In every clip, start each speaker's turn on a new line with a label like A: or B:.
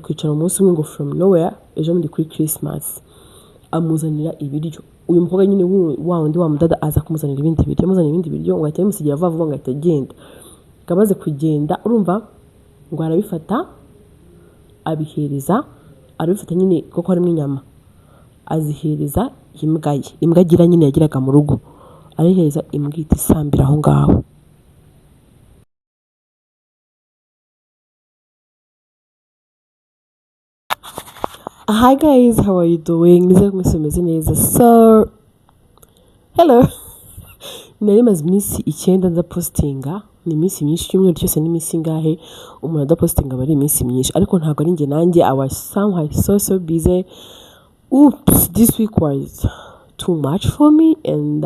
A: kwicara umunsi umwe ngo from nowhere ejo muri kuri Christmas amuzanira ibiryo. Uyu mukobwa nyine wa wundi wa mudada aza kumuzanira ibindi biryo, amuzanira ibindi biryo ngo ahita bimusigira vuba vuba ngo ahita agenda. Kamaze kugenda urumva ngo arabifata abihereza, arabifata nyine kuko harimo inyama, azihereza imbwa ye. Imbwa agira nyine yagiraga mu rugo, arihereza imbwa ihita isambira aho ngaho. Hi guys, how are you doing? Nizere mwese mumeze neza. So hello. Nari maze iminsi 9 ndapostinga, ni iminsi myinshi, cyumweru cyose ni iminsi ngahe umuntu adapostinga bari iminsi myinshi, ariko ntabwo ari njye nanjye. I was somehow so busy. Oops, this week was too much for me, and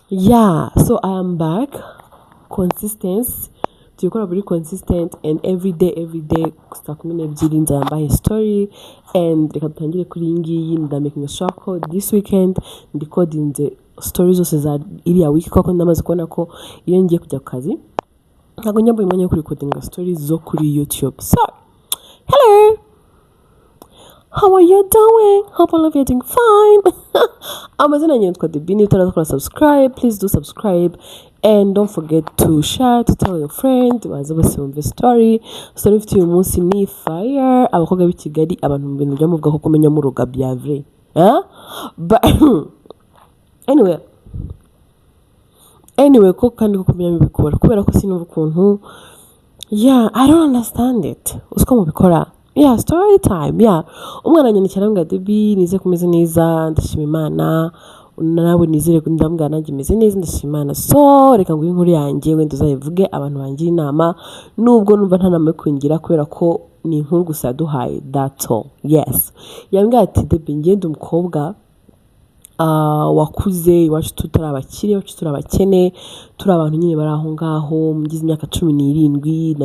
A: yeah, so I am back. Consistency, to be consistent, and every day saa 12 nzambaye story, and reka dutangire kuri ngiyi. Ndamaking sure ko this weekend ndicoding the stories zose za iriya week, kuko ndamaze kubona ko iyo ngiye kujya ku kazi ntabwo nyambuye umwanya wo kurikodinga stories zo kuri YouTube. So hello, how are you doing? Hope all of you are doing fine. Amazina yanjye yitwa Debby. Niba utarakora subscribe, please do subscribe, and don't forget to share, to tell your friend baze bose bumve story ifite uyu munsi ni fire. Abakobwa b'i Kigali, abantu mu bintu byo mu bwoko kumenya mu ruga bya vrai, but anyway ko kandi ko kumenya bibikora kubera ko sinumva ukuntu, yeah, I don't understand it. Usko mubikora. Yeah, story time. Yeah, umwana nyandikira ngo Debby nize kumeze neza, ndashima Imana, nawe nizere ko ndambwa nanjye meze neza, ndashima Imana. So reka ngo inkuru yanjye wenda uzayivuge, abantu bangira inama, nubwo numva nta nama yo kwingira kubera ko ni inkuru gusa yaduhaye, that's all. Yes, yambwiye ati Debby, ngende umukobwa wakuze iwacu tutari abakire, iwacu turi abakene, turi abantu nyine bari aho ngaho. Mugize imyaka 17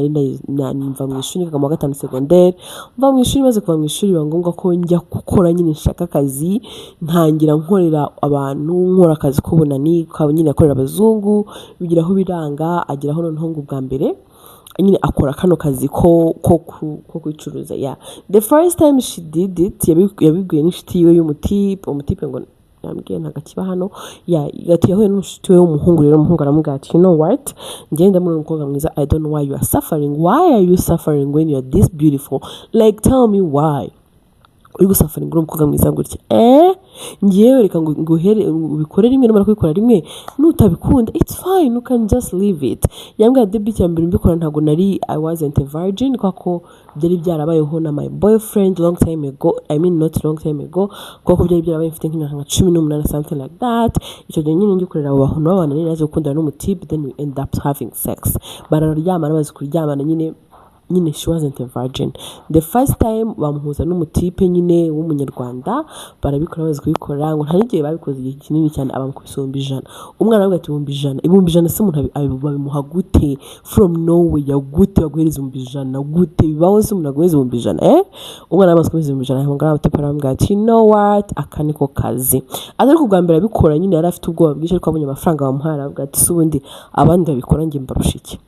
A: nari mva mu ishuri mu wa 5 secondaire. Mva mu ishuri, maze kuva mu ishuri biba ngombwa ko njya gukora nyine nshaka akazi, ntangira nkorera abantu, nkora akazi k'ubunani kaba nyine akorera abazungu, bigira aho biranga, ageraho noneho ngo bwa mbere nyine akora kano kazi ko kwicuruza. Yeah, the first time she did it yabibwiye n'inshuti yiwe umutipe ngo yambwiye ntagakiba hano. Gati yahuye n'umushuti we w'umuhungu, rero umuhungu aramubwira ati, you know what, ngenda muri umukobwa mwiza, I don't know why you are suffering. Why are you suffering when you are this beautiful? Like, tell me why uri gusafara ngo umukobwa mwiza gutya. Ngiyewe reka ngo ubikore rimwe, numara kubikora rimwe, nutabikunda it's fine, you can just leave it. Yambwiye Debby, cyambere mbikora ntago I wasn't a virgin, kwako byari byarabayeho na my boyfriend long time ago. I mean not long time ago, kwako byari byarabaye mfite nk'imyaka 18 something like that. Icyo gihe nyine ngikorera abo bantu n'abana nari naje gukundana n'umutipe, then we end up having sex. Bararyamana, bazi kuryamana nyine she wasn't a virgin. The first time bamuhuza n'umutipe nyine w'umunyarwanda, barabikora, bazi kubikora, ngo nta n'igihe babikoze igihe kinini cyane, abamukubise 100. Umwana we ati 100 se umuntu babimuha gute from nowhere? Gute baguhereza 100? Gute bibaho se umuntu aguhereza 100? Umwana amaze kubise 100, ahangara abatipe arambwira ati, you know what, aka niko kazi. Ariko bwa mbere abikora nyine yari afite ubwoba bwinshi, ariko abonye amafaranga bamuhaye aravuga ati, se ubundi abandi babikora njye mbarusha iki?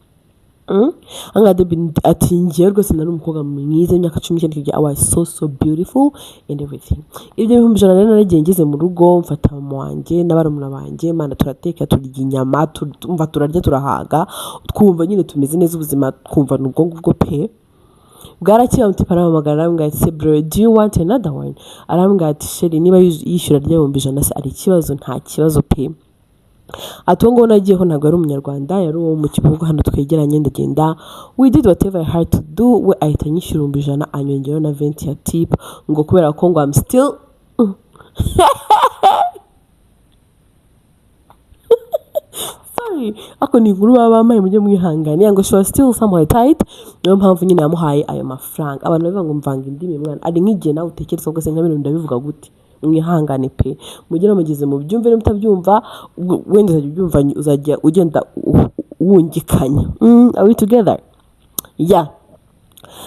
A: Anga Debby ati, ngiye rwose nari umukobwa mwiza imyaka 19, I was so beautiful and everything. Ibyo 100 rero naragiye ngeze mu rugo, mfata mama wanjye n'abarumuna banjye, mana turateka, turya inyama, tumva turarya, turahaga, twumva nyine tumeze neza, ubuzima twumva n'ubwongo bwo pe. Bwarakiye umutipe arahamagara arambwira ati, bro, do you want another one? Arambwira ati, sheri, niba yishyura rya 100 se ari ikibazo? Nta kibazo pe. Atongo nagiyeho ntabwo ari umunyarwanda, yari uwo mu kibuga hano twegeranye. Ndagenda, we did whatever I had to do. We ahita nyishyura 100, anyongeraho na 20 ya tip, ngo kubera ko ngo I'm still sorry, ako ni inkuru baba bamaye mujye mwihangane, ngo she was still somewhat tight, niyo mpamvu nyine yamuhaye ayo mafaranga. Abantu bavuga ngo mvanga indimi mwana, ari nk'igihe nawe utekereza ko nka bintu ndabivuga gute. Mwihangane pe, mugera mugeze mu byumve, no mutabyumva wenda uzabyumva, uzajya ugenda wungikanya. Are we together? Yeah.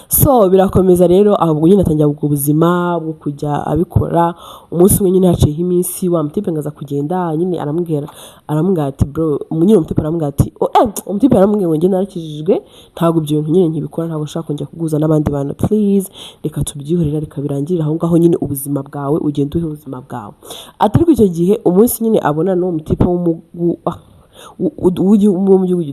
A: so birakomeza rero ahubwo nyine atangira ubwo buzima bwo kujya abikora. Umunsi umwe nyine haciyeho iminsi wa mutipe ngaza kugenda nyine aramubwira ati bro nyine umutipe aramubwira ati umutipe aramubwira ngo njye narakijijwe ntabwo ibyo bintu nyine nkibikora, ntabwo nshaka kongera kuguza n'abandi bantu, please reka tubyihorera reka birangirire aho ngaho, nyine ubuzima bwawe ugenda uhe ubuzima bwawe. Atari ko icyo gihe umunsi nyine abona n'uwo mutipe wo mu gihugu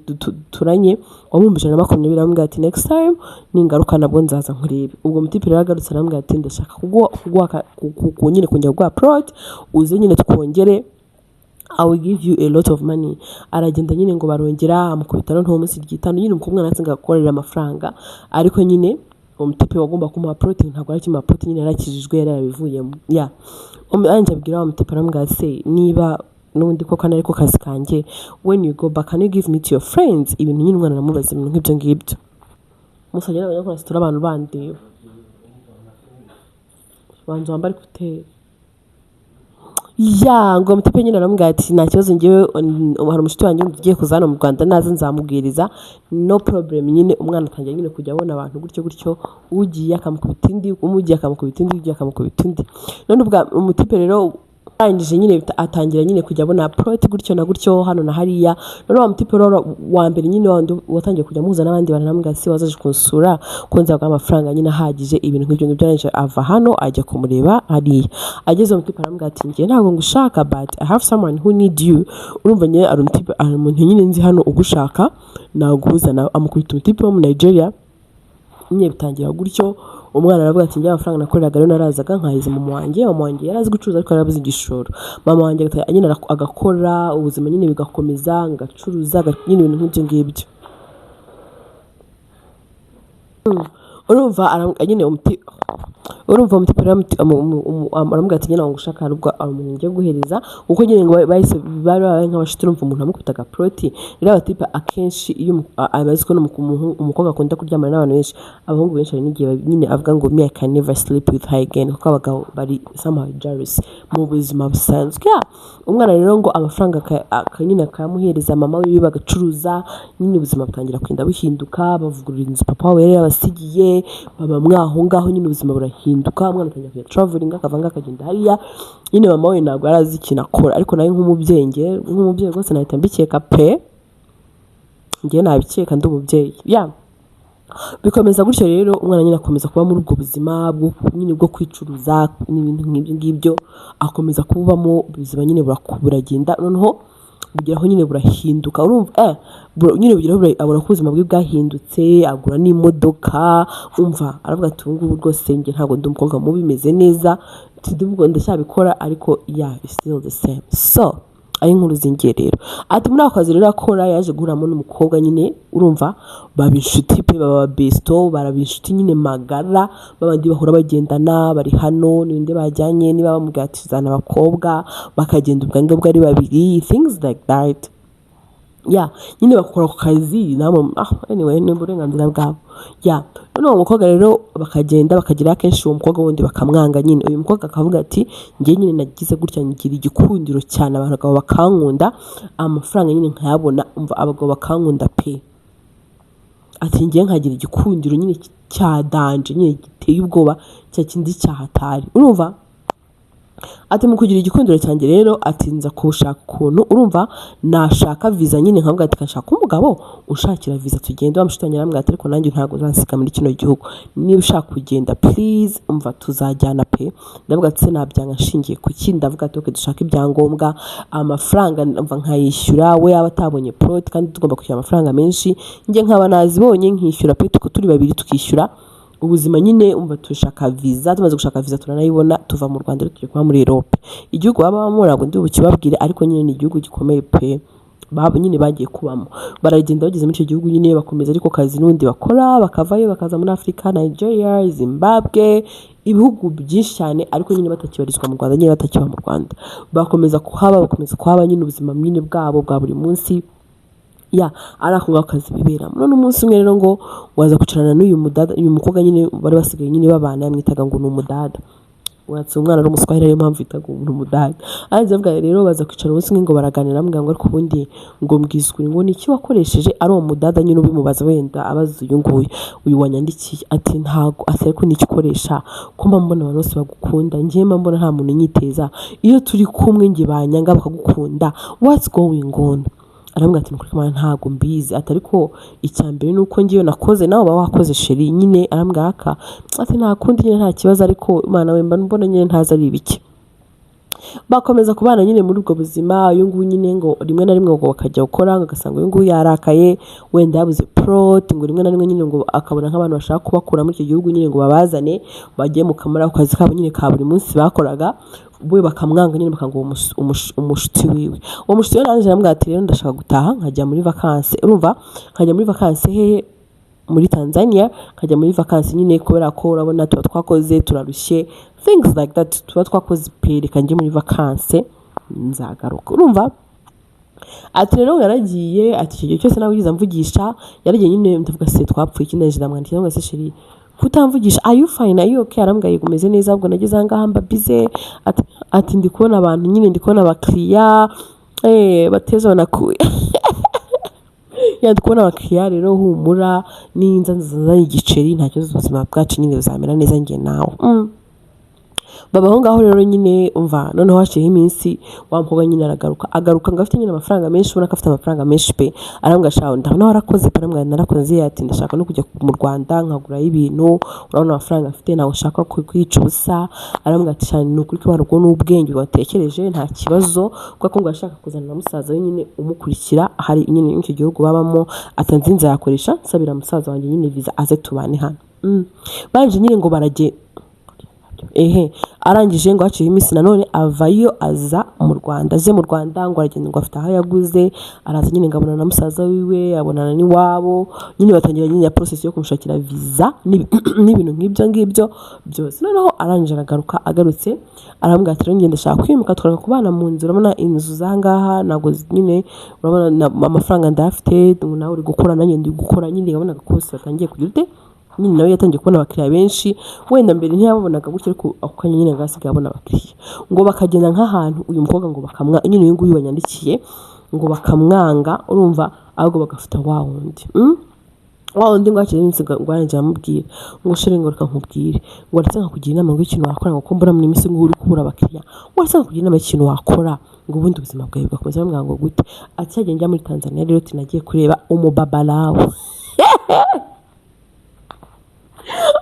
A: duturanye wamwumvise na 20 aramubwira ati next time ningaruka nabwo nzaza nkurebe. Ubwo mutipe rero agarutse aramubwira ati ndashaka nyine kongera kuguha prod uze nyine twongere, I will give you a lot of money. Aragenda nyine ngo barongera amukubitana nto munsi ryitanu nyine umukobwa natsinga gukorera amafaranga, ariko nyine umutipe wagomba kumuha protein ntabwo ari kimuha protein, nyine yarakijijwe yarabivuyemo. Anje abwira umutipe aramubwira ati niba n'undi koko ariko kazi kanjye, when you go back can you give me to your friends. Ibintu nyine umwana namubaza ibintu nk'ibyo ngibyo, musajya n'abanyakora situra abantu bandi banzo wambari kutera ngo mutipe nyine aramubwira ati nta kibazo njyewe hari umushuti wanjye ugiye kuzana mu Rwanda naza nzamubwiriza no problem. Nyine umwana atangira nyine kujya abona abantu gutyo ugiye akamukubita indi, umugiye akamukubita indi, ugiye akamukubita indi. None ubwa umutipe rero arangije nyine atangira nyine kujya abona proti gutyo na gutyo hano na hariya. None wa mutipe rero wa mbere nyine watangiye kujya muhuza n'abandi bantu namubwira ati wazaje kunsura ko nzaguha amafaranga nyine ahagije, ibintu nk'ibyo ngibyo. Arangije ava hano ajya kumureba hariya, ageze mu mutipe aramubwira ati njye ntabwo ngushaka but I have someone who need you. Urumva nyine ari umutipe ari umuntu nyine nzi hano ugushaka naguhuza amukubita umutipe wo mu Nigeria nyine bitangira gutyo. Umwana aravuga ati njye amafaranga nakoreraga rero narazaga nkahiza mama wanjye yarazi gucuruza ariko yarabuze igishoro. Mama wanjye nyine agakora ubuzima nyine bigakomeza ngacuruza nyine ibintu nk'ibyo ngibyo. Urumva nyine umutipe aramubwira ati nyine ngushaka harubwo umuntu ngiye guhereza kuko nyine ngo bahise bari nk'abashiti. Urumva umuntu amukubitaga proti rero abatipe akenshi iyo abazi ko umukobwa akunda kuryamana n'abantu benshi, abahungu benshi hari n'igihe nyine avuga ngo me I can never sleep with her again kuko abagabo bari somehow jealous mu buzima busanzwe. Umwana rero ngo amafaranga nyine akamuhereza mama we bagacuruza nyine ubuzima butangira kwenda buhinduka, bavugurura inzu papa we yari yabasigiye baba mwaho ngaho nyine ubuzima burahinduka. Umwana atangira kujya traveling akavanga akagenda hariya, nyine mama we ntabwo arazi ikintu akora, ariko nawe nk'umubyeyi rwose nahita mbikeka pe, njye nabikeka ndi umubyeyi. Bikomeza gutyo rero umwana nyine akomeza kuba muri ubwo buzima nyine bwo kwicuruza n'ibintu nk'ibyo ngibyo, akomeza kubamo ubuzima nyine buragenda noneho bugeraho nyine burahinduka. Urumva nyine bugeraho abona ko ubuzima bwe bwahindutse, agura n'imodoka. Umva aravuga ati ubu ngubu rwose njye ntabwo ndi umukobwa mubi, bimeze neza ndacyabikora ariko it's still the same. So ari inkuru zingiye rero ati muri ako kazi rero akora yaje guhuramo n'umukobwa nyine. Urumva baba inshuti pe, baba besto, baraba inshuti nyine magara, babandi bahora bagendana bari hano n'inde bajyanye niba bamubwira ati zana abakobwa bakagenda ubwange bwo ari babiri, things like that. Nyine bakora ku kazi namo anyway ni uburenganzira bwabo. None uwo mukobwa rero bakagenda bakagira kenshi uwo mukobwa wundi bakamwanga. Nyine uyu mukobwa akavuga ati njye nyine nagize gutya ngira igikundiro cyane, abantu bakankunda amafaranga nyine nkayabona. Umva abagabo bakankunda pe, ati njye nkagira igikundiro nyine cya danje nyine giteye ubwoba cya kindi cyahatari. Urumva ati mu kugira igikundiro cyanjye rero atinza kushaka ukuntu. Urumva nashaka visa nyine nkavuga ati kashaka umugabo ushakira visa tugende. Wamushitanye aramubwira ati ariko nanjye ntago zansika muri kino gihugu, niba ushaka kugenda please umva tuzajyana pe. Ndavuga ati se nabyanga nshingiye ku kindi. Ndavuga ati okay dushaka ibyangombwa, amafaranga umva nkayishyura, we yaba atabonye proti kandi tugomba kwishyura amafaranga menshi, njye nkaba nazibonye nkishyura pe, tuko turi babiri tukishyura ubuzima nyine. Umva tushaka visa, tumaze gushaka visa turanayibona tuva mu Rwanda tujye kuba muri Europe. Igihugu babamo ntabwo ndi bukibabwire ariko nyine ni igihugu gikomeye pe, nyine bagiye kubamo. Baragenda bageze muri icyo gihugu nyine bakomeza ariko kazi n'undi bakora, bakavayo bakaza muri Africa, Nigeria, Zimbabwe, ibihugu byinshi cyane ariko nyine batakibarizwa mu Rwanda, nyine batakiba mu Rwanda. Bakomeza kuhaba nyine ubuzima nyine bwabo bwa buri munsi. Ari ako ngako kazi biberamo. None umunsi umwe rero ngo waza kwicarana n'uyu mukobwa nyine bari basigaye nyine babana, yamwitaga ngo ni umudada. watse umwana ari umuswahili ariyo mpamvu itaga umuntu umudage aranje avuga rero baza kwicara umunsi ngo baraganira ambwira ngo ariko ubundi ngo mbwisukuri ngo niki wakoresheje ari uwo mudada nyine ubimubaza wenda abaza uyu wanyandikiye ati ntago atari ko niki ukoresha kumba mbona abantu bose bagukunda ngiye mbona nta muntu nyiteza iyo turi kumwe ngi banyanga bakagukunda what's going on arambwira ati nukuri kamana ntago mbizi atari ko icyambere nuko ngiyo nakoze nawe ba wakoze sheri nyine arambwira aka ati nta kundi nyine nta kibazo ariko imana wemba mbona nyine ntaza ari ibiki bakomeza kubana nyine muri ubwo buzima uyu nguyu nyine ngo rimwe na rimwe ngo bakajya gukora ngo agasanga uyu nguyu yarakaye wenda yabuze prot ngo rimwe na rimwe nyine ngo akabona nk'abantu bashaka kubakura muri icyo gihugu nyine ngo babazane bagiye mu kamara ku kazi kabo nyine ka buri munsi bakoraga we bakamwanga nyine bakango umushuti wiwe uwo mushuti we nanjye namubwira ati rero ndashaka gutaha nkajya muri vacances urumva nkajya muri vacances hehe muri Tanzania nkajya muri vacances nyine kubera ko urabona tuba twakoze turarushye things like that tuba twakoze pere kanjye muri vacances nzagaruka urumva ati rero yaragiye ati icyo gihe cyose nawe yiza mvugisha yaragiye nyine ndavuga se twapfuye ikineje ndamwandikira ngo se sheri kutamvugisha are you fine are you okay arambwa yigumeze neza ahubwo nageze ahangaha mba bize ati ndi kubona abantu nyine ndi kubona abakiriya bateza banakuye ndi kubona abakiriya rero humura n'inza nziza y'igiceri nta kibazo ubuzima bwacu nyine buzamera neza ngiye nawe babaho ngaho rero nyine umva noneho hashiyeho iminsi wa mukobwa nyine agaruka ngo afite nyine amafaranga menshi ubona ko afite amafaranga menshi pe arambwira shaho ndabona warakoze pe arambwira narakoze ati ndashaka no kujya mu Rwanda nkagurayo ibintu urabona amafaranga afite nawe ushaka kwica ubusa arambwira ati cyane ni ukuri ko ubwo n'ubwenge watekereje nta kibazo kuko ngo ashaka kuzana na musaza we nyine umukurikira hari nyine n'icyo gihugu babamo atanze inzira yakoresha nsabira musaza wanjye nyine visa aze tubane hano banje nyine ngo barage arangije ngo haciye iminsi nanone avayo aza mu Rwanda aje mu Rwanda ngo aragenda ngo afite aho yaguze araza nyine ngabona na musaza wiwe abonana n'iwabo nyine batangira nyine ya process yo kumushakira visa n'ibintu nk'ibyo byose noneho arangije agarutse arambwira ati ngenda ndashaka kwimuka twaraka kubana mu nzu urabona inzu zangaha nago nyine urabona amafaranga ndafite nawe uri gukora nanjye ndi gukora nyine ngabona kose batangiye kugira nyine nawe yatangiye kubona abakiriya benshi wenda mbere ntiyabonaga gutyo ariko ako kanya nyine ngasigaye abona abakiriya ngo bakagenda nk'ahantu uyu mukobwa ngo nyine uyu nguyu wanyandikiye ngo bakamwanga urumva ahubwo bagafata wa wundi ngo hakiri iminsi ngo arangije amubwira ngo shere ngo reka nkubwire ngo ndetse nkakugira inama ngo ikintu wakora ngo kumbura mu minsi ngo uri kubura abakiriya ngo ndetse nkakugira inama y'ikintu wakora ngo ubundi ubuzima bwawe bugakomeza bamwanga ngo gute ati cyagiye njya muri Tanzania rero tinagiye kureba umubabalawo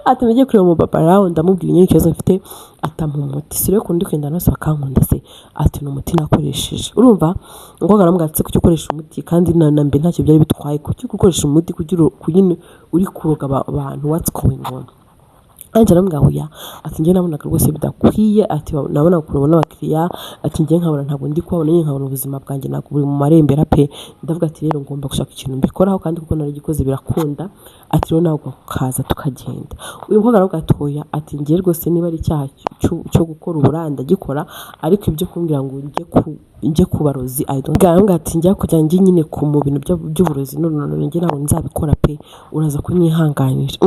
A: ati nagiye kureba umubabalawo ndamubwira nyine ikibazo mfite atamu umuti sire kundi kwenda nose bakankunda se ati ni umuti nakoresheje urumva ngo ngaramubwira ati kuki ukoresha umuti kandi na mbe ntacyo byari bitwaye kuki ukoresha umuti kugira kunyine uri kuroga abantu what's going on anje aramubwira oya ati ngiye nabonaga rwose bidakwiye ati nabona kurubona abakiriya ati ngiye nkabona ntabwo ndi kubona nyine nkabona ubuzima bwanjye ntabwo buri mu marembera pe ndavuga ati rero ngomba gushaka ikintu mbikoraho kandi kuko naragikoze birakunda ati rero nawe ukaza tukagenda uyu mukobwa aravuga ati oya ati ngiye rwose niba ari icyaha cyo gukora uburanda gikora ariko ibyo kumbwira ngo njye kubarozi ngaramubwira ati njya kujya njye nyine ku mu bintu by'uburozi none njye ntabwo nzabikora pe uraza kunyihanganisha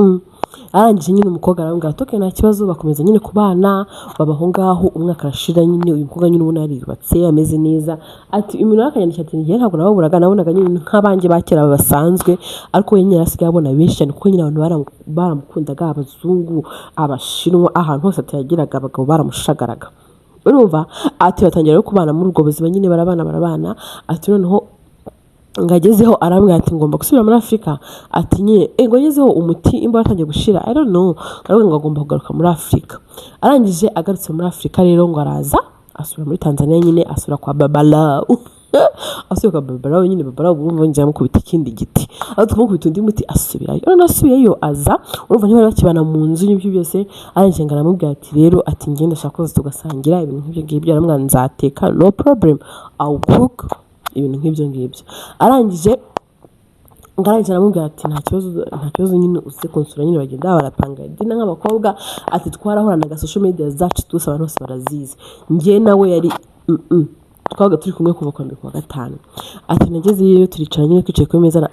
A: arangije nyine umukobwa arambwira ati nta kibazo bakomeza nyine kubana babaho ngaho umwaka arashira nyine uyu mukobwa nyine ubona yariyubatse ameze neza ati imintu yakanyandikira ati ngiye ntabwo nababuraga nabonaga nyine nk'abanjye bakera basanzwe ariko we nyine asigaye abona benshi cyane kuko nyine abantu baramukundaga abazungu abashinwa ahantu hose atayagiraga abagabo baramushagaraga urumva ati batangira rero kubana muri ubwo buzima nyine barabana ati noneho ngagezeho arambwira ati ngomba gusubira muri Afrika ati nye ngo ngezeho umuti imba atangiye gushira I don't know aravuga ngo agomba kugaruka muri Afrika arangije agarutse muri Afrika rero ngo araza asubira muri Tanzania nyine asubira kwa babalawo asubira kwa babalawo nyine babalawo urumva njya mukubita ikindi giti aho twamukubita undi muti asubirayo none asubiyeyo aza urumva niba bakibana mu nzu n'ibyo byose arangije ngo aramubwira ati rero ati ngenda ndashaka ko tugasangira ibintu nk'ibyo ngibyo aramubwira nzateka no problem I'll cook ibintu nk'ibyo ngibyo arangije aramubwira ati nta kibazo nyine uze kunsura nyine bagenda barapanga dina nk'abakobwa ati twarahoranaga social media zacu twese abantu bose barazizi njye nawe yari twabaga turi kumwe kuva kwa mbere kuwa gatanu. Ati nagezeyo turicara nyine twicaye ku meza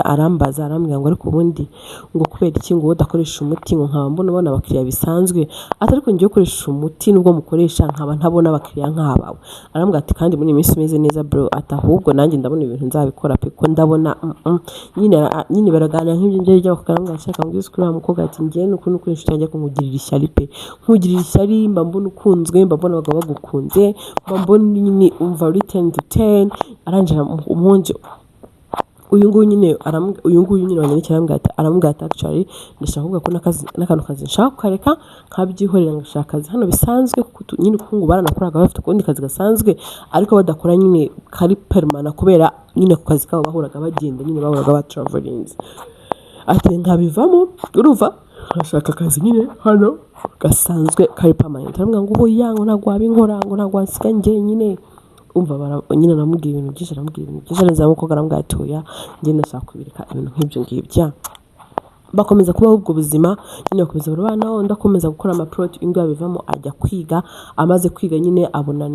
A: arambaza arambwira ngo ariko ubundi ngo kubera iki ngo udakoresha umuti ngo nkaba mbona abakiriya bisanzwe, ati ariko ngiye gukoresha umuti nubwo mukoresha nkaba ntabona abakiriya nk'abawe. Arambwira ati kandi muri iyi minsi umeze neza bro, ati ahubwo nanjye ndabona ibintu nzabikora pe ko ndabona nyine baraganira nk'ibyo ngibyo bakagambwa ashaka ngo yose kuri mukobwa ati ngiye nuko inshuti yanjye kumugirira ishyari pe, nkugirira ishyari mba mbona ukunzwe, mba mbona abagabo bagukunze, mba mbona nyine umva uri 10 to 10. Arangira umunje uyu nguyu nyine wanyandikira arambwira ati actually ndashaka kuvuga ko n'akantu kazi nshaka kukareka nkabyihorera ngashaka akazi hano bisanzwe nyine kuko ngo baranakoraga bafite ukundi kazi gasanzwe ariko badakora nyine kari permanent kubera nyine ku kazi kabo bahuraga bagenda nyine bahuraga ba travelings. Ati nkabivamo urumva ashaka akazi nyine hano gasanzwe kari permanent. Arambwira ngo hoya ngo ntabwo wabinkora ngo ntabwo wansiga njye nyine umva nyine namubwiye ibintu byinshi neza muko garambwa atoya njye ndashaka kubireka ibintu nk'ibyo ngibyo. Bakomeza kubaho ubwo buzima nyine bakomeza barabana, ndakomeza gukora amaproject indwa bivamo ajya kwiga. Amaze kwiga nyine abona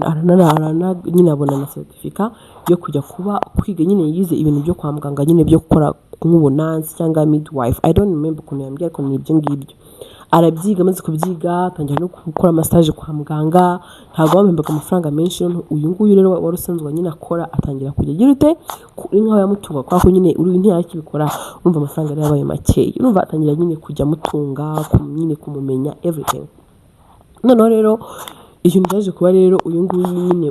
A: nyine abona na certificate yo kujya kuba kwiga nyine yize ibintu byo kwa muganga nyine byo gukora nk'ubunansi cyangwa midwife, I don't remember ukuntu yambwiye ko ni ibyo ngibyo. Arabyiga amaze kubyiga atangira no gukora amastage kwa muganga, ntabwo bamembaga amafaranga menshi. Uyu nguyu rero wari usanzwe nyine akora atangira kujya agira ute inka yamutunga kwa ko nyine uri ntiyakibikora urumva amafaranga yari yabaye make, urumva atangira nyine kujya mutunga nyine kumumenya everything. Noneho rero ikintu cyaje kuba rero uyu nguyu nyine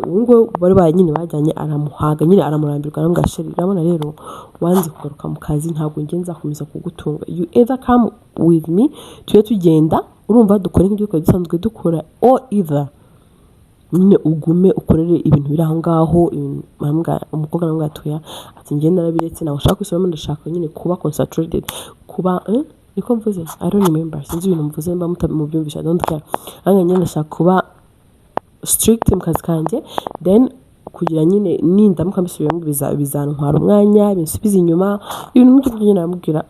A: bari nyine bajyanye aramuhaga nyine aramurambirwa arambwira sheri urabona rero wanze kugaruka mu kazi ntabwo ngiye nzakomeza kugutunga, you either come with me tujye tugenda urumva dukore nk'ibyo dusanzwe dukora, or either nyine ugume ukorere ibintu biri aho ngaho. Umukobwa arambwira atoya ati ngiye narabiretse nawe ushaka kwisubiramo ndashaka nyine kuba concentrated kuba niko mvuze I don't remember sinzi ibintu mvuze mba mutamubyumvisha I don't care. Nyine ndashaka kuba strict mu kazi kanjye, then kugira nyine nindamuka mbisubiramo bizantwara umwanya binsubiza inyuma ibintu nk'ibyo nyine naramubwira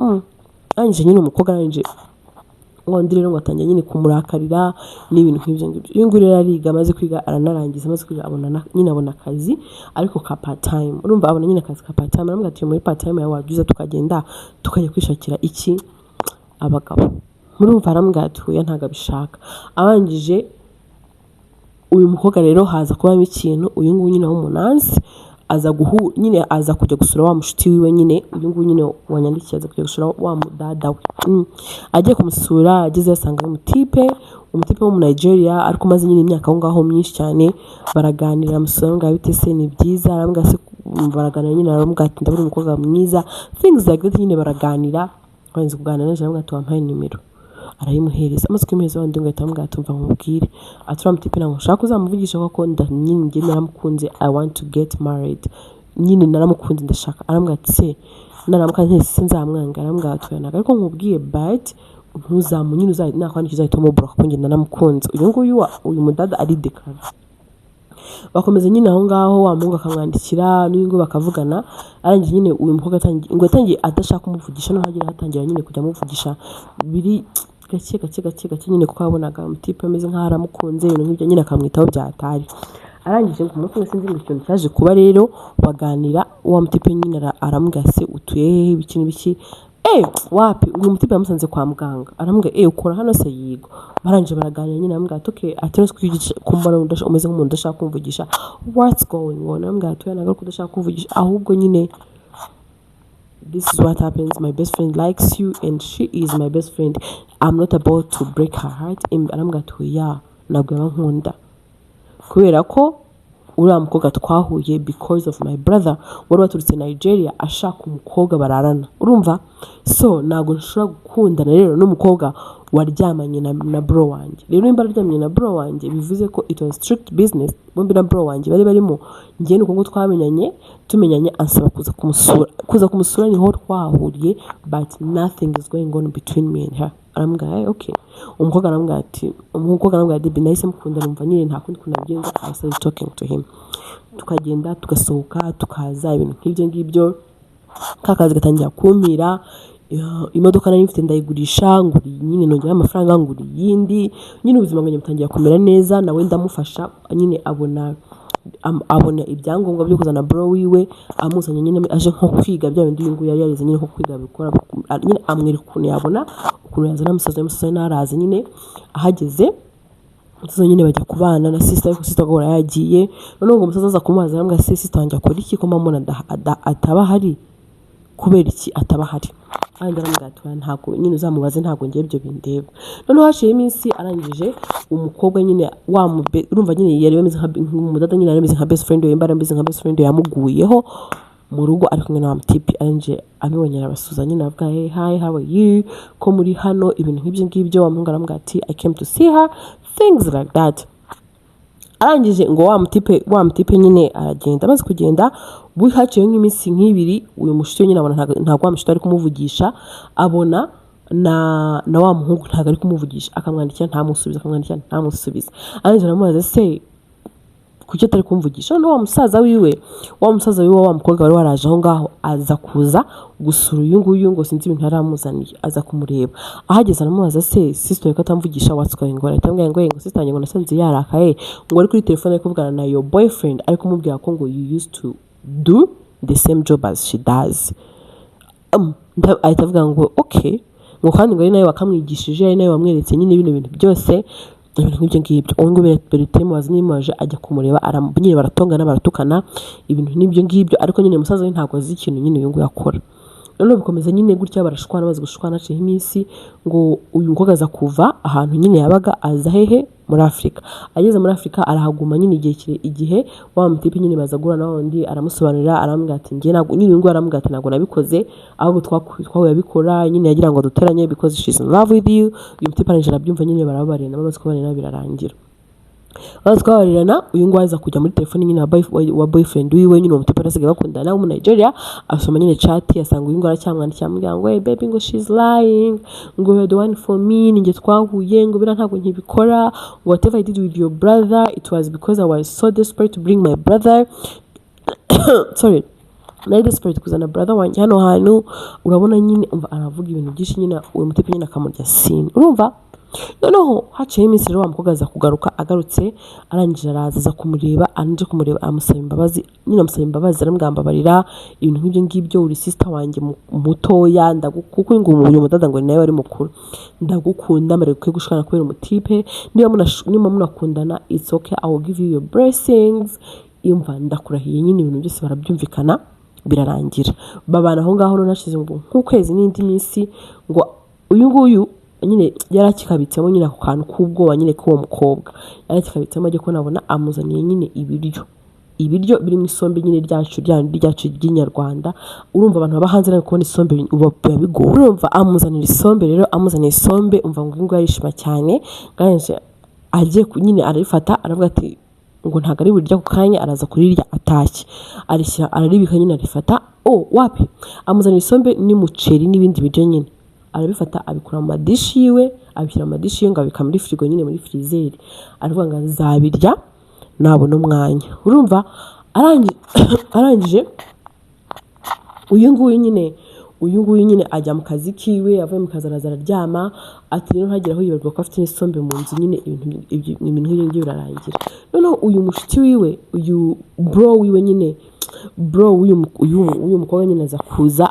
A: anjye nyine umukobwa anjye ngondi rero ngatangiye nyine kumurakarira n'ibintu nk'ibyo ngibyo. Uyu nguyu rero ariga amaze kwiga aranarangiza, amaze kwiga abona akazi ariko ka part time, urumva abona nyine akazi ka part time. Aramubwira ati muri part time yawe wagize tukagenda tukajya kwishakira iki abagabo, murumva arambwira ati oya ntago abishaka. Arangije uyu mukobwa rero haza kubamo ikintu, uyu nguyu nyine w'umunansi nyine aza kujya gusura wa mushuti wiwe nyine uyu nguyu nyine wanyandikiye aza kujya gusura wa mudada we. Agiye kumusura ageze asanga umutipe wo mu Nigeria ariko maze nyine imyaka aho ngaho myinshi cyane. Baraganira amusura ngo bite se ni byiza, arambwira se baraganira nyine arambwira ati ndabona umukobwa mwiza things like that nyine baraganira. Kwanze kuganira nje arambwira ati wampaye nimero arayimuhereza. Amaze kumuhereza wandi ngo atamubwira ati mva nkubwire ati uriya mutipe ntabwo nshaka uzamuvugisha kuko nyine njye naramukunze I want to get married nyine naramukunze ndashaka. Arambwira ati se naramuka ntese nzamwanga. Arambwira ati ntabwo ariko nkubwiye but ntuzamunyine nakwandika uzahita umubura kuko njye naramukunze. Uyu mudada ari dekara. Bakomeza nyine aho ngaho wa muhungu akamwandikira n'uyu nguyu bakavugana. Arangije nyine uyu mukobwa yatangiye adashaka kumuvugisha no hagira hatangira nyine kujya amuvugisha biri gake nyine kuko yabonaga umutipe ameze nk'aho aramukunze ibintu nk'ibyo nyine akamwitaho byatari. Arangije ngo umunsi sinzi ngo ikintu cyaje kuba rero baganira wa mutipe nyine aramubwira se utuye ibiki n'ibiki wapi uyu mutipe yamusanze kwa muganga. Aramubwira ukora hano se yigo. Barangije baraganira nyine aramubwira ati okay ati nose kwigisha kumbona umeze nk'umuntu udashaka kumvugisha what's going on. Aramubwira ati ntabwo udashaka kumvugisha ahubwo nyine this is what happens, my best friend likes you and she is my best friend, I'm not about to break her heart. Arambwira ati ntabwo yabankunda kubera ko uriya mukobwa twahuye because of my brother wari waturutse Nigeria ashaka umukobwa bararana, urumva so ntabwo nshobora gukundana rero n'umukobwa waryamanye na bro wanjye. Rero nimba aryamanye na bro wanjye bivuze ko it was strict business. Bombi na bro wanjye bari barimo njye nuko ngo tumenyanye ansaba kuza kumusura niho twahuriye but nothing is going on between me and her. Arambwira okay. Umukobwa arambwira Debby nahise mukunda numva nyine nta kundi kunabigenza I started talking to him. Tukagenda tugasohoka tukaza ibintu nk'ibyo ngibyo kakazi gatangira kumpira. Imodoka nari mfite ndayigurisha nguri nyine nongera amafaranga nguri yindi nyine ubuzima bwanjye butangira kumera neza nawe ndamufasha nyine abona abona ibyangombwa byo kuzana bro wiwe amuzanye nyine aje nko kwiga bya bindi uyu nguyu yari yarize nyine nko kwiga bikora nyine amwereka ukuntu yabona ukuntu yazana umusaza naraza nyine ahageze umusaza nyine bajya kubana na sister ariko sister agahora yagiye noneho ngo umusaza aza kumubaza arambwira sister wanjye akora iki ko mamona ataba hari kubera iki ataba hari kandi aramubwira ntabwo nyine uzamubaze ntabwo ngiye ibyo bindeba noneho haciye iminsi arangije umukobwa nyine urumva nyine yari bameze nk'umudada nyine yari nka best friend we mbara ameze nka best friend we yamuguyeho mu rugo ari kumwe na mutipe arangije abibonye arabasuza nyine avuga hey hi how are you ko muri hano ibintu nk'ibyo ngibyo wamuhungu aramubwira ati I came to see her things like that arangije ngo wa mutipe nyine aragenda amaze kugenda haciyeho nk'iminsi nk'ibiri uyu mushiti nyine abona ntabwo wa mushiti ari kumuvugisha abona na wa muhungu ntabwo ari kumuvugisha akamwandikira ntamusubiza arangije aramubaza se kuki atari kumvugisha noneho wa musaza wiwe wa mukobwa wari waraje aho ngaho aza kuza gusura uyu nguyu ngo sinzi ibintu yaramuzaniye aza kumureba ahageze aramubaza se sister ko atamvugisha watwaye ngo ahita ambwira ngo sister wanjye ngo nasanze yarakaye ngo ari kuri telefone ari kuvugana na your boyfriend ari kumubwira ko ngo you used to do the same job as she does ahita avuga ngo okay ngo kandi ngo ari nawe wakamwigishije ari nawe wamweretse nyine bino bintu byose ibintu nk'ibyo ngibyo ubu ngubu beritemu wazinimaje ajya kumureba nyine baratongana baratukana ibintu n'ibyo ngibyo ariko nyine umusaza we ntabwo azi ikintu nyine uyu nguyu akora noneho bikomeza nyine gutya barashwana bazi gushwana haciyeho iminsi ngo uyu mukobwa aza kuva ahantu nyine yabaga aza hehe muri Afurika ageze muri Afurika arahaguma nyine igihe wa mutipe nyine baza guhura na wundi aramusobanurira aramubwira ati njye ntabwo nyine uyu nguyu aramubwira ati ntabwo nabikoze ahubwo twahuye abikora nyine yagira ngo duteranye because she's in love with you uyu mutipe arangije arabyumva nyine barababarira bamaze kubabarira birarangira baza kubabarirana uyu nguyu aza kujya muri telefone nyine wa boyfriend wiwe nyine umutipe arasigaye bakundana wo mu Nigeria asoma nyine chat asanga uyu nguyu aracyamwandikira amubwira ngo hey baby ngo she's lying ngo you're the one for me ninjye twahuye ngo bira ntabwo nkibikora whatever I did with your brother it was because I was so desperate to bring my brother sorry nari desperate kuzana brother wanjye hano hantu urabona nyine umva aravuga ibintu byinshi nyine uyu mutipe nyine akamurya scene urumva noneho haciyeho iminsi rero wa mukobwa aza kugaruka agarutse arangije araza kumureba amusaba imbabazi aramwambabarira ibintu nk'ibyo ngibyo uri sister wanjye mutoya kuko ngo uyu mudada ngo nawe ari mukuru ndagukunda mbere ko gushikana kubera umutipe niba munakundana it's okay I will give you your blessings imva ndakurahiye nyine ibintu byose barabyumvikana birarangira babana aho ngaho nashize ngo nk'ukwezi n'indi minsi ngo uyu nguyu nyine yarakikabitsemo nyine ako kantu k'ubwoba nyine k'uwo mukobwa yarakikabitsemo ajya ko nabona amuzaniye nyine ibiryo biri mu isombe nyine ryacu ry'inyarwanda urumva abantu baba hanze nari kubona isombe biba bigoye urumva amuzanira isombe umva ngo ngo yarishima cyane kandi agiye nyine arifata aravuga ati ngo ntago ari burya ku kanya araza kurirya atashye araribika nyine arifata wapi amuzanira isombe n'umuceri n'ibindi biryo nyine arabifata abikura mu madishi yiwe abishyira mu madishi yiwe ngo abika muri firigo nyine muri frizeri aravuga ngo azabirya nabona umwanya urumva arangije uyu nguyu nyine ajya mu kazi kiwe avuye mu kazi araza araryama ati rero ntagera aho yibarwa ko afite n'isombe mu nzu nyine ibintu nk'ibyo birarangira noneho uyu mushiti wiwe uyu bro wiwe nyine uyu mukobwa nyine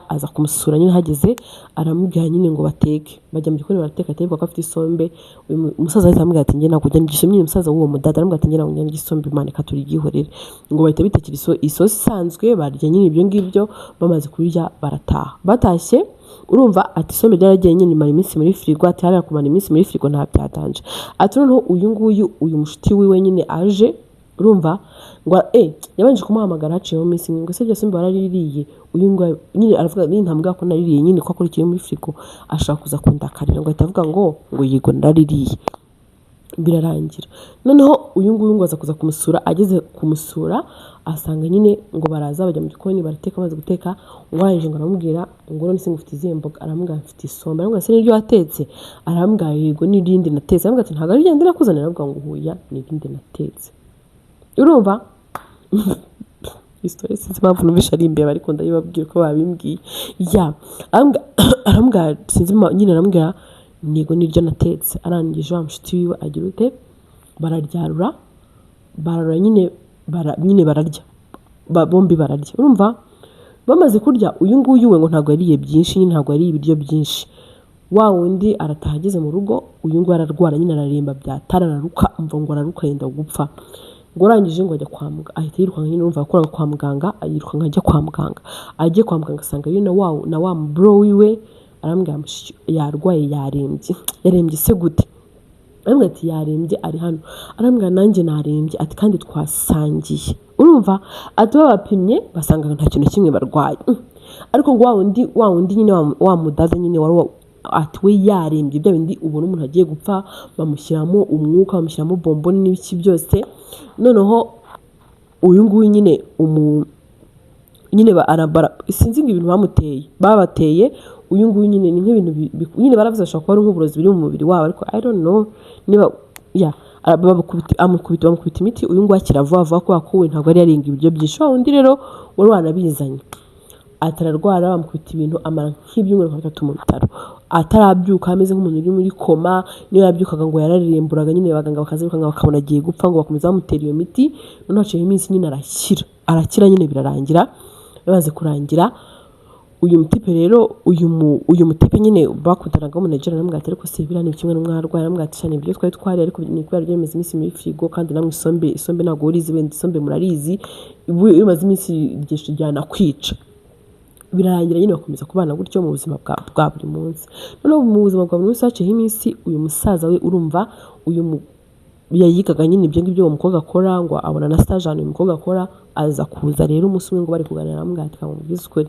A: aza kumusura nyine hageze aramubwira nyine ngo bateke bajya mu gikoni barateka atari ko afite isombe uyu musaza ahita amubwira ati njye ntabwo njya n'igisombe nyine umusaza w'uwo mudada aramubwira ati njye ntabwo njya n'igisombe imana reka turigihorere ngo bahita bitekera isosi isanzwe barya nyine ibyo ngibyo bamaze kubirya barataha batashye urumva ati isombe ryaragiye nyine imara iminsi muri firigo ati hariya kumara iminsi muri firigo nta byatanje ati noneho uyu mushiti wiwe nyine aje urumva ngo yabanje kumuhamagara haciyeho iminsi ngo se byose baraririye uyu ngo nyine aravuga nyine ntamubwira ko naririye nyine ko akurikiye muri firigo ashaka kuza kundakarira ngo ahita avuga ngo yego naraririye birarangira noneho uyu nguyu ngo aza kuza kumusura ageze kumusura asanga nyine ngo baraza bajya mu gikoni barateka amaze guteka warangije ngo aramubwira ngo none se ngufite izihe mboga aramubwira mfite isombe aramubwira se n'iryo watetse aramubwira yego n'irindi natetse aramubwira ati ntabwo ari ryo ndakuzanira aramubwira ngo huya n'irindi natetse urumva story sinzi impamvu numvisha ari imbere ariko ndabibabwiye ko babimbwiye aramubwira sinzi nyine aramubwira nigo n'iryo natetse arangije wa mushiti wiwe agira ute bararya nyine nyine bararya, bombi bararya. Urumva bamaze kurya, uyu nguyu we ngo ntabwo yariye byinshi, nyine ntabwo yariye ibiryo byinshi. Wa wundi arataha ageze mu rugo, uyu nguyu ararwara nyine araremba byatara, araruka, umva ngo araruka yenda gupfa. Ngo arangije ngo ajya kwa muganga, ahita yirukanka nyine, urumva yakoraga kwa muganga, yirukanka ajya kwa muganga. Agiye kwa muganga asanga yine na wa bro wiwe arambwira yarwaye, yarembye se gute? Arambwira ati yarembye ari hano. Arambwira nanjye narembye, ati kandi twasangiye. Urumva ati babapimye basanga nta kintu na kimwe barwaye. Ariko ngo wa wundi nyine wa mudaza nyine wari ati we yarembye, bya bindi ubona umuntu agiye gupfa, bamushyiramo umwuka, bamushyiramo bomboni n'ibiki byose. Noneho uyu nguyu nyine nyine sinzi ngo ibintu babateye uyu nguyu nyine ni nk'ibintu nyine baravuze ashobora kuba ari nk'uburozi buri mu mubiri wabo, ariko I don't know niba bamukubita imiti. Uyu nguyu akira vuba vuba kubera ko we ntabwo yari yarenga ibiryo byinshi. Wa wundi rero wari wanabizanye atararwara, bamukubita ibintu amara nk'ibyumweru 3 mu bitaro, atarabyuka ameze nk'umuntu uri muri koma. Niyo yabyukaga ngo yararemburaga, nyine abaganga bakazirukanga bakabona agiye gupfa, ngo bakomeza bamutera iyo miti. Noneho haciyeho iminsi nyine arakira nyine birarangira. Bimaze kurangira, uyu mutipe rero uyu mutipe nyine bakudanagaho Nigeria, namwe ati ariko se biriya ni kimwe n'umwarwaye, namwe ati cyane ibyo twari twari, ariko ni kubera byemeza iminsi muri frigo, kandi namwe isombe ntabwo urizi, wenda isombe murarizi, bimaze iminsi byinshi ryana kwica. Birarangira nyine bakomeza kubana gutyo mu buzima bwa buri munsi. Noneho mu buzima bwa buri munsi haciyeho iminsi, uyu musaza we urumva yayigaga nyine ibyo ngibyo uwo mukobwa akora, ngo abona na stage uyu mukobwa akora, aza kuza rero umunsi umwe ngo bari kuganira, namwe ati kamubwiza ukuri,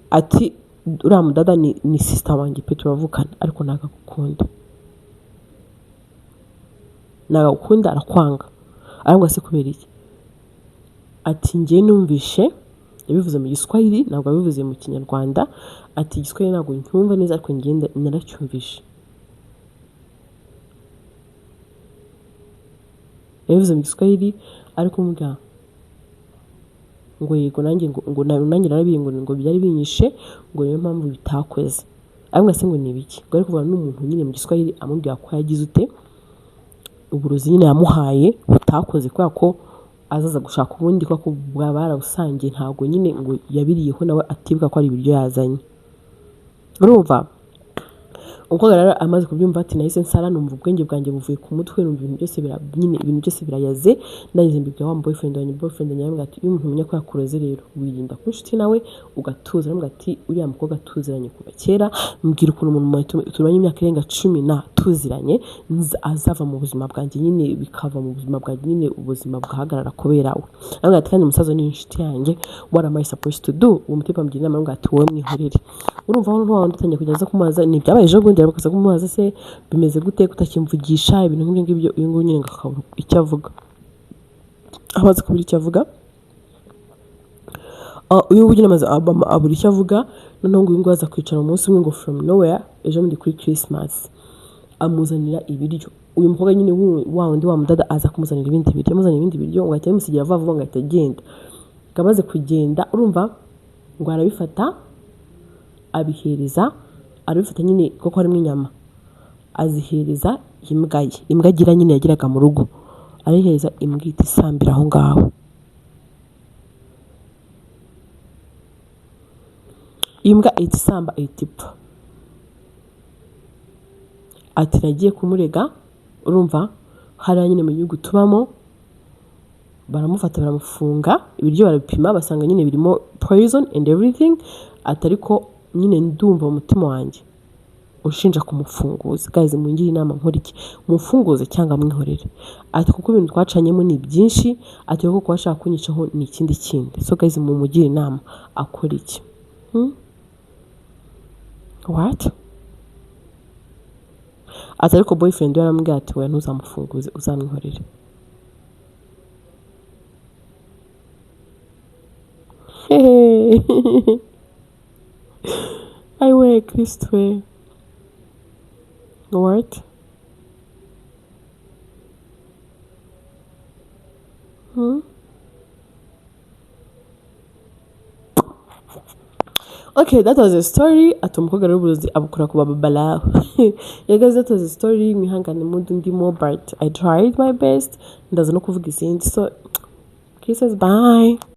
A: ati uriya mudada ni sister wanjye pe, turavukana ariko nagakunda arakwanga. Arangwa se kubera iki? Ati njye numvishe yabivuze mu Giswahili, ntabwo yabivuze mu Kinyarwanda. Ati Igiswahili ntabwo ncyumva neza, ariko ngenda naracyumvishe. Yabivuze mu Giswahili ariko mbwa ngo yego nanjye ngo narabiye ngo byari binyishe, ngo niyo mpamvu bitakweze. Ariko se ngo ni ibiki? Ngo ariko kuvana n'umuntu nyine mu Giswahili amubwira ko yagize ute uburozi nyine yamuhaye butakoze, kubera ko azaza gushaka ubundi ko barabusangiye, ntabwo nyine ngo yabiriyeho nawe atibuka ko ari ibiryo yazanye. Urumva umukobwa rero amaze kubyumva ati nahise nsara, numva ubwenge bwanjye buvuye ku mutwe, numva ibintu byose birayaze. Nageze mbibwira wa boyfriend wanjye yambwira ati iyo umuntu umenya ko yakuroze rero wirinda kuba inshuti nawe ugatuza. Arambwira ati uriya mukobwa tuziranye kuva kera, mbwira ukuntu umuntu turanye imyaka irenga 10 tuziranye azava mu buzima bwanjye, nyine bikava mu buzima bwanjye, nyine ubuzima bwahagarara kubera we. Arambwira ati kandi umusaza ni inshuti yanjye, what am I supposed to do? Uwo mutipe amubwira inama, arambwira ati wowe mwihorere. Urumva aho ntatangiye kugeza kumubaza ni byabaye ejo bundi, bakaza kumubaza se bimeze gute kutakimvugisha ibintu nk'ibyo ngibyo. Uyu nguyu nyine ngakabura icyo avuga. Amaze kubura icyo avuga, uyu nguyu nyine amaze abura icyo avuga. Noneho uyu nguyu aza kwicara umunsi umwe ngo from nowhere, ejo bundi kuri Christmas, amuzanira ibiryo. Uyu mukobwa nyine wa wundi wa mudada aza kumuzanira ibindi biryo, amuzanira ibindi biryo ngo ahita bimusigira vuba vuba ngo ahita agenda. Amaze kugenda, urumva ngo arabifata arabifata nyine kuko harimo inyama, azihereza imbwa ye. Imbwa agira nyine yagiraga mu rugo, arihereza imbwa ihita isambira aho ngaho. Imbwa ihita isamba ihita ipfa. Ati nagiye kumurega. Urumva hariya nyine mu gihugu tubamo baramufata baramufunga, ibiryo barabipima basanga nyine birimo poison and everything. Ati ariko nyine ndumva umutima wanjye ushinja kumufunguza. Guys, mungire inama nkora iki? Mufunguze cyangwa mwihorere? Ati kuko ibintu twacanyemo ni byinshi, ati kuko washaka kunyicaho ni ikindi kindi. So guys, mumugire inama akora iki? What? Ati ariko boyfriend yaramubwiye ati we ntuzamufunguze, uzamwihorere. Aiwe Kristo we. What? Okay, that was a story. Ati umukobwa rero uburozi abukora ku bababala. Yeah guys, that was a story. Mwihangane mudu ndimo, but I tried my best. Ndaza no kuvuga izindi. So kisses, bye.